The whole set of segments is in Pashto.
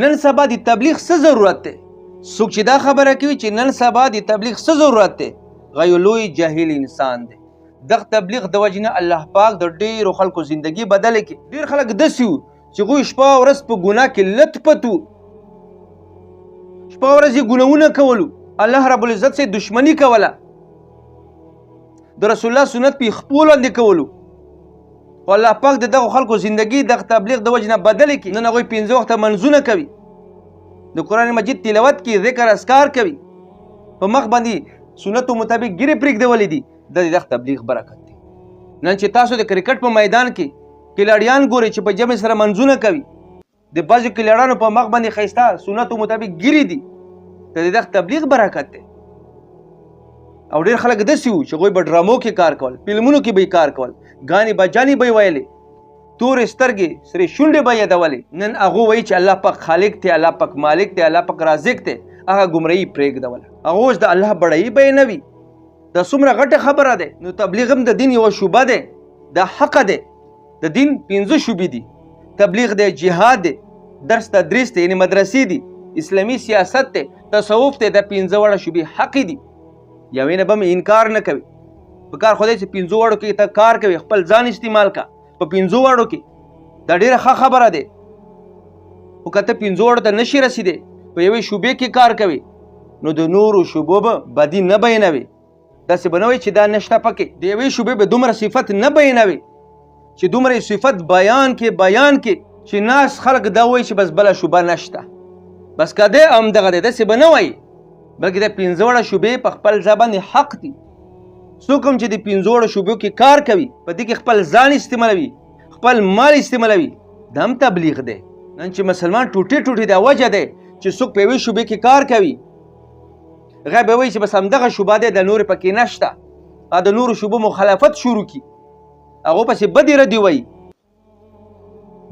نن سبا د تبلیغ څه ضرورت دی؟ څوک چې دا خبره کوي چې نن سبا د تبلیغ څه ضرورت دی، غیر لوی جاهل انسان دی. دغه تبلیغ د وجې نه الله پاک د ډېرو خلکو زندگی بدله کړي. ډېر خلک داسې وو چې هغوی شپه ورځ په ګناه کې لت پت وو، شپه ورځ یې ګناهونه کولو، الله رب العزت سره دشمني کوله، د رسول الله سنت په خپلو لاندې کولو. او الله پاک د دغه خلکو زندگی دغه تبلیغ د وجې نه بدله کړي. نن هغوی 5 وخته منځونه کوي، د قرآن مجید تلاوت کوي، ذکر اذکار کوي، په مخ باندې سنتو مطابق ګیرې پرېږدولې دي. د دغه تبلیغ برکت دی. نن چې تاسو د کرکټ په میدان کې کلاړیان ګورئ چې په جمع سره منځونه کوي، د بعضو کلاړیانو په مخ باندې ښایسته سنتو مطابق ګیرې دي، د دغه تبلیغ برکت دی. او ډېر خلک داسې وو چې هغوی به ډرامو کې کار کول، فلمونو کې به یې کار کول، ګانې بجانې به یې ویلې، تورې سترګې سرې شونډې به یې یادولې. نن هغو وایي چې الله پاک خالق دی، الله پاک مالک دی، الله پاک رازق دی، هغه ګمراهي پرېږدوله. هغه اوس د الله بړایي بیانوي. دا څومره غټه خبره ده. نو تبلیغ هم د دین یوه شوبه ده، دا حق ده. د دین 5 شوبې دي، تبلیغ دی، جهاد دی، درس تدریس دی، یعنې مدرسې دي، اسلامي سیاست دی، تصوف دی. دا 5 وړه شوبې حقې دي. یوې نه به مې انکار نه کوي. په کار خدای چې 5 وړو کې ته کار کوي، خپل ځان استعمال کا په 5 وړو کې، دا ډېره ښه خبره ده. خو که ته 5 وړو ته نشي رسېدی، په یوې شوبې کې کار کوي، نو د نورو شوبو به بدي نه بیانوي. داسې به نه وایي چې دا نشته پکې. د یوې شوبې به دومره صفت نه بیانوي چې دومره صفت بیان کې چې ناس خلک دا وایي چې بس بله شوبه نشته، بس که دی همدغه دی. داسې به نه وایي، بلکې د 5 وړه شوبې په خپل ځای باندې حق دي. څوک هم چې د 5 وړو شوبو کې کار کوي، په دې کې خپل ځان استعمالوي، خپل مال استعمالوي، دا هم تبلیغ دی. نن چې مسلمان ټوټې دا وجه دی چې څوک په یوې شوبې کې کار کوي، هغه به وایي چې بس همدغه شوبه دی، د نورې پکې نشته، د نورو شوبو مخالفت شروع کړي، هغو پسې بدې ردې وایي،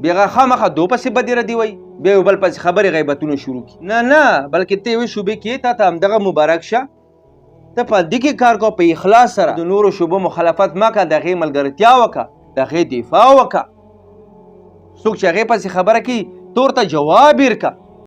بیا هغه خامخا دو پسې بدې ردې وایي، بیا یو بل پسې خبرې غیبتونه شروع کړي. نه بلکې ته یوې شوبې کې تا ته همدغه مبارک شه، ته په دې کې کار کوه، په اخلاص سره د نورو شوبو مخالفت مه کوه، د هغې ملګرتیا وکړه، د هغې دفاع وکړه. څوک چې هغې پسې خبره کوي، تور ته جواب یې ورکړه.